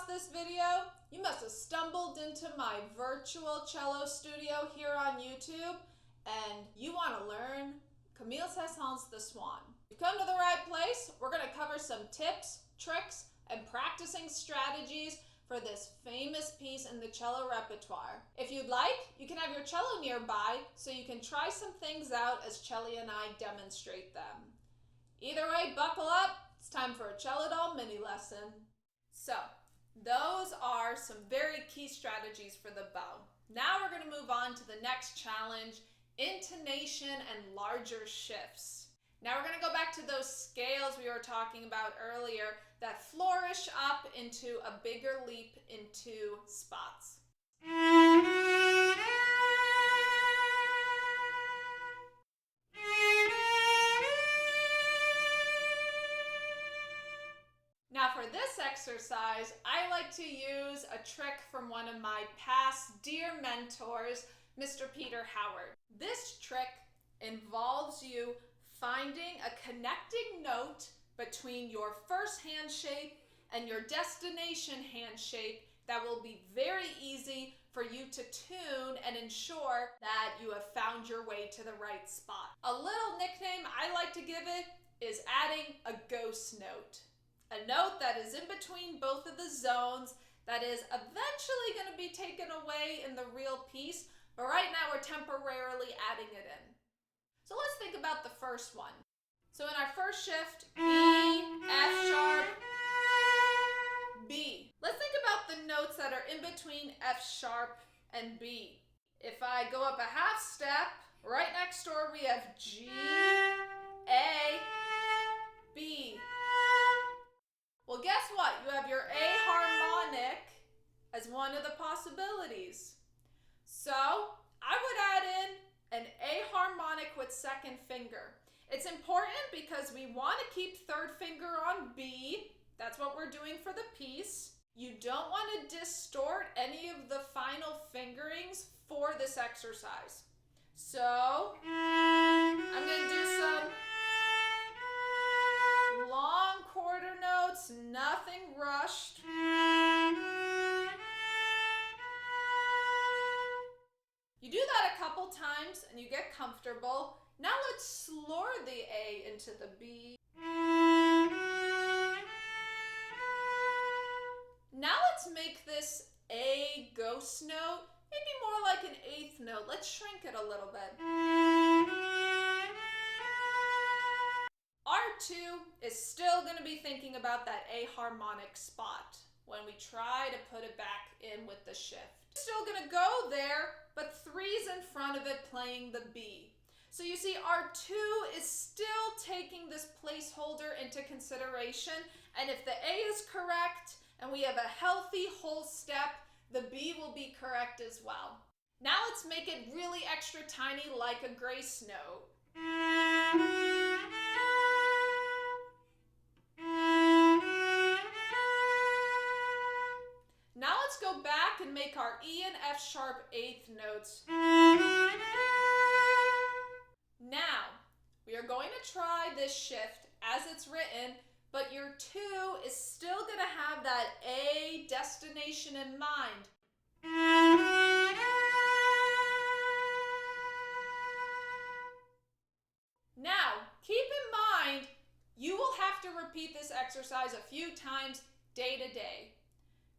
across this video, you must have stumbled into my virtual cello studio here on YouTube and you want to learn Camille Saint-Saëns the Swan. You've come to the right place. We're going to cover some tips, tricks, and practicing strategies for this famous piece in the cello repertoire. If you'd like, you can have your cello nearby so you can try some things out as Chelly and I demonstrate them. Either way, buckle up. It's time for a cello doll mini lesson. So, those are some very key strategies for the bow. Now we're going to move on to the next challenge, intonation and larger shifts. Now we're going to go back to those scales we were talking about earlier that flourish up into a bigger leap into spots. Now for this exercise, I like to use a trick from one of my past dear mentors, Mr. Peter Howard. This trick involves you finding a connecting note between your first hand shape and your destination hand shape that will be very easy for you to tune and ensure that you have found your way to the right spot. A little nickname I like to give it is adding a ghost note. A note that is in between both of the zones that is eventually going to be taken away in the real piece, but right now we're temporarily adding it in. So let's think about the first one. So in our first shift, E, F sharp, B. Let's think about the notes that are in between F sharp and B. If I go up a half step, right next door we have G, A, B. Well, guess what? You have your A harmonic as one of the possibilities. So I would add in an A harmonic with second finger. It's important because we want to keep third finger on B. That's what we're doing for the piece. You don't want to distort any of the final fingerings for this exercise. So I'm going to do some long quarter notes, nothing rushed. You do that a couple times and you get comfortable. Now let's slur the A into the B. Now let's make this A ghost note maybe more like an eighth note. Let's shrink it a little bit. R2 is still going to be thinking about that A harmonic spot when we try to put it back in with the shift. Still going to go there, but 3's in front of it playing the B. So you see R2 is still taking this placeholder into consideration, and if the A is correct and we have a healthy whole step, the B will be correct as well. Now let's make it really extra tiny like a grace note. Now let's go back and make our E and F sharp eighth notes. Now, we are going to try this shift as it's written, but your 2 is still going to have that A destination in mind. Now, keep in mind, you will have to repeat this exercise a few times day to day.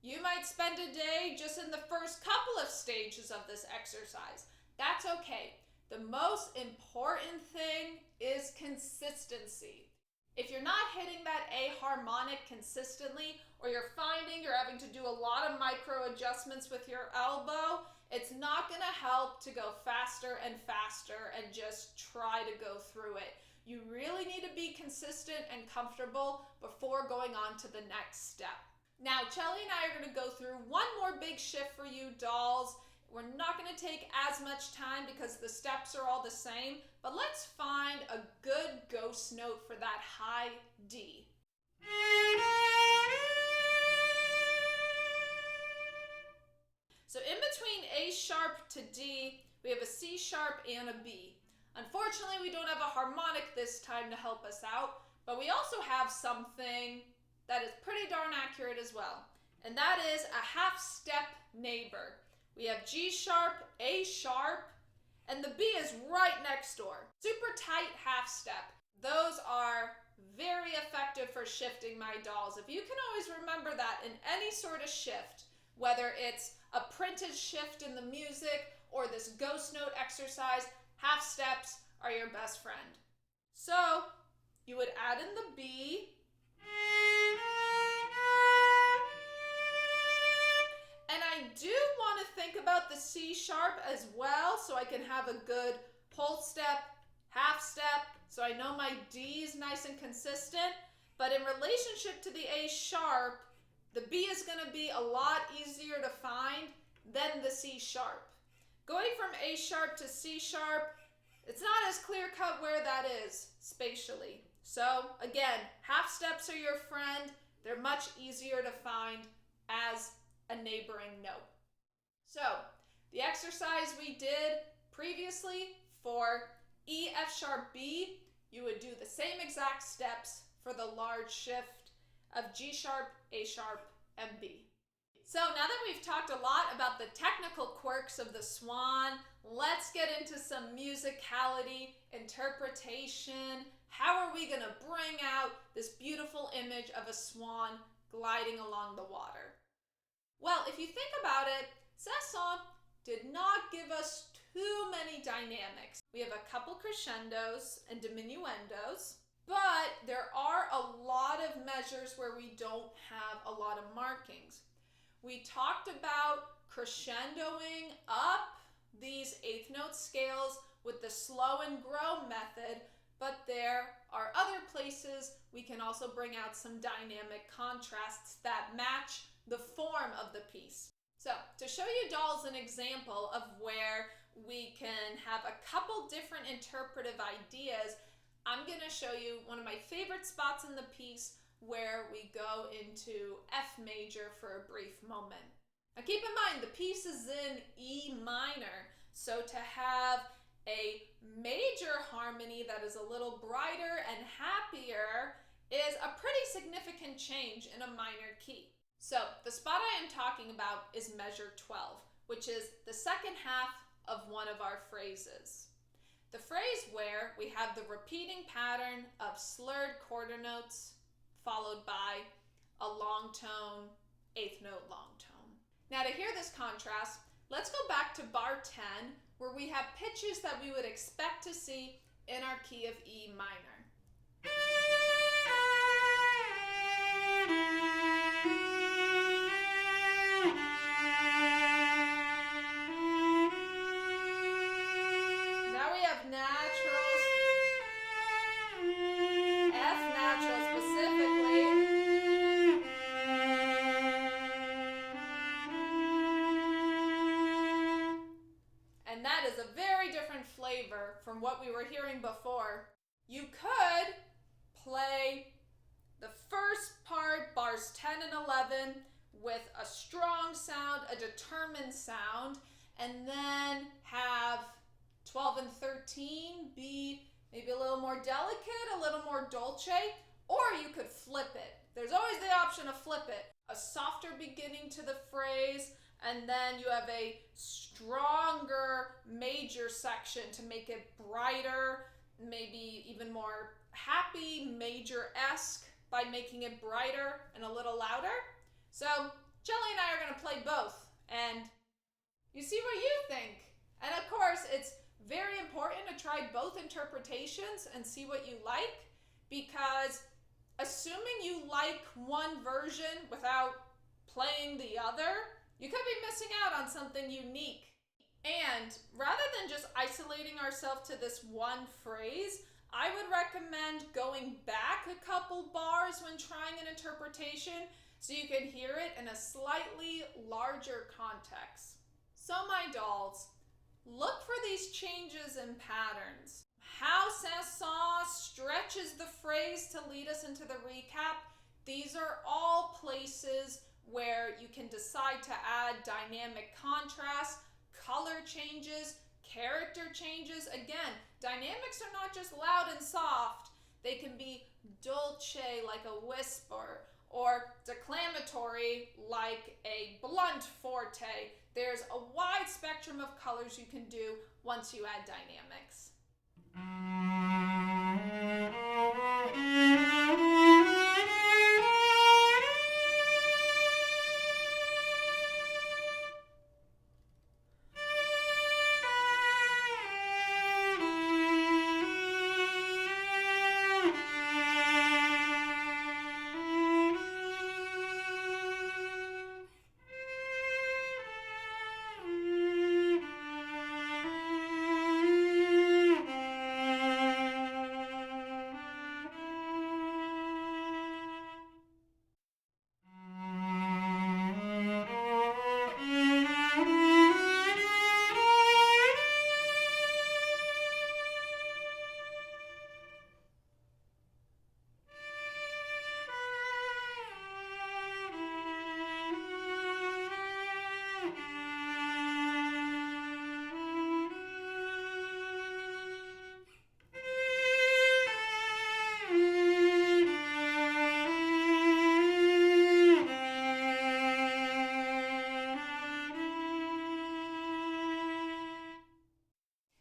You might spend a day just in the first couple of stages of this exercise. That's okay. The most important thing is consistency. If you're not hitting that A harmonic consistently, or you're finding you're having to do a lot of micro adjustments with your elbow, it's not going to help to go faster and faster and just try to go through it. You really need to be consistent and comfortable before going on to the next step. Now, Chelly and I are going to go through one more big shift for you dolls. We're not going to take as much time because the steps are all the same, but let's find a good ghost note for that high D. So in between A sharp to D, we have a C sharp and a B. Unfortunately, we don't have a harmonic this time to help us out, but we also have something that is pretty darn accurate as well. and that is a half-step neighbor. We have G sharp, A sharp, and the B is right next door. Super tight half step. Those are very effective for shifting my dolls. If you can always remember that in any sort of shift, whether it's a printed shift in the music or this ghost note exercise, half steps are your best friend. So you would add in the B, and I do want to think about the C sharp as well, so I can have a good whole step, half step, so I know my D is nice and consistent. But in relationship to the A sharp, the B is going to be a lot easier to find than the C sharp. Going from A sharp to C sharp, it's not as clear cut where that is spatially. So again, half steps are your friend. They're much easier to find as a neighboring note. So the exercise we did previously for E, F sharp, B, you would do the same exact steps for the large shift of G sharp, A sharp, and B. So now that we've talked a lot about the technical quirks of the Swan, let's get into some musicality, interpretation. How are we going to bring out this beautiful image of a swan gliding along the water? Well, if you think about it, Saint-Saëns did not give us too many dynamics. We have a couple crescendos and diminuendos, but there are a lot of measures where we don't have a lot of markings. We talked about crescendoing up these eighth note scales with the slow and grow method, but there are other places we can also bring out some dynamic contrasts that match the form of the piece. So to show you dolls an example of where we can have a couple different interpretive ideas, I'm going to show you one of my favorite spots in the piece where we go into F major for a brief moment. Now keep in mind the piece is in E minor, so to have a major harmony that is a little brighter and happier is a pretty significant change in a minor key. So the spot I am talking about is measure 12, which is the second half of one of our phrases. The phrase where we have the repeating pattern of slurred quarter notes followed by a long tone, eighth note long tone. Now to hear this contrast, let's go back to bar 10, where we have pitches that we would expect to see in our key of E minor. Now we have naturals, F natural specifically. And that is a very different flavor from what we were hearing before. You could play the first part, bars 10 and 11, with a strong sound, a determined sound, and then have 12 and 13 be maybe a little more delicate, a little more dolce, or you could flip it. There's always the option of flip it. A softer beginning to the phrase, and then you have a stronger major section to make it brighter, maybe even more happy, major-esque by making it brighter and a little louder. So Jelly and I are going to play both, and you see what you think. And of course, it's very important to try both interpretations and see what you like, because assuming you like one version without playing the other, you could be missing out on something unique. And rather than just isolating ourselves to this one phrase, I would recommend going back a couple bars when trying an interpretation so you can hear it in a slightly larger context. So my dolls, look for these changes in patterns. How Saint-Saëns stretches the phrase to lead us into the recap. These are all places where you can decide to add dynamic contrast, color changes, character changes. Again, dynamics are not just loud and soft. They can be dolce like a whisper, or declamatory like a blunt forte. There's a wide spectrum of colors you can do once you add dynamics.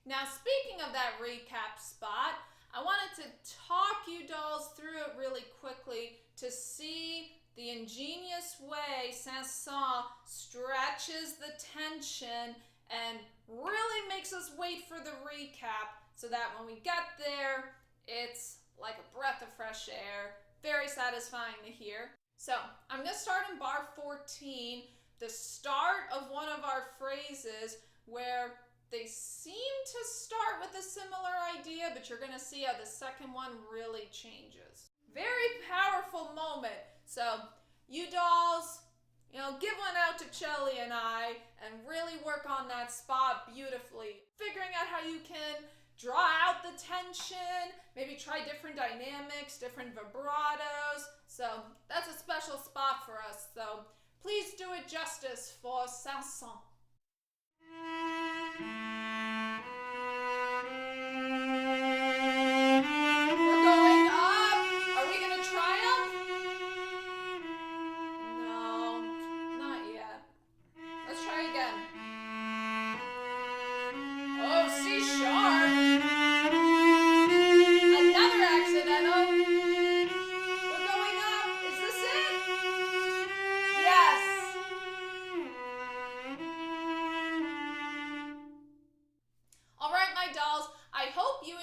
Now, speaking of that recap spot, I wanted to talk you dolls through it really quickly to see the ingenious way Saint-Saëns stretches the tension and really makes us wait for the recap so that when we get there, it's like a breath of fresh air. Very satisfying to hear. So I'm going to start in bar 14, the start of one of our phrases where they seem to start with a similar idea, but you're going to see how the second one really changes. Very powerful moment. So you dolls, give one out to Cello and I and really work on that spot beautifully. Figuring out how you can draw out the tension, maybe try different dynamics, different vibratos. So that's a special spot for us. So please do it justice for Saint-Saëns.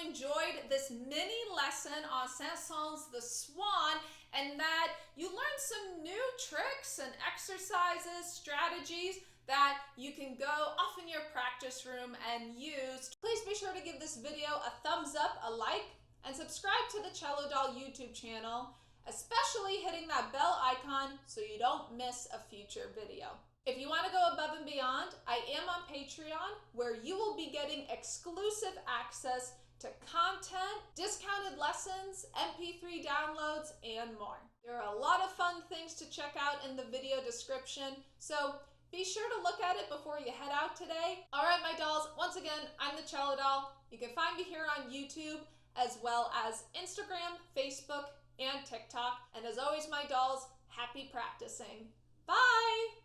Enjoyed this mini lesson on Saint-Saëns the Swan, and that you learned some new tricks and exercises, strategies that you can go off in your practice room and use. Please be sure to give this video a thumbs up, a like, and subscribe to the Cello Doll YouTube channel, especially hitting that bell icon so you don't miss a future video. If you want to go above and beyond, I am on Patreon, where you will be getting exclusive access to content, discounted lessons, MP3 downloads, and more. There are a lot of fun things to check out in the video description, so be sure to look at it before you head out today. All right, my dolls, once again, I'm the Cello Doll. You can find me here on YouTube, as well as Instagram, Facebook, and TikTok. And as always, my dolls, happy practicing. Bye!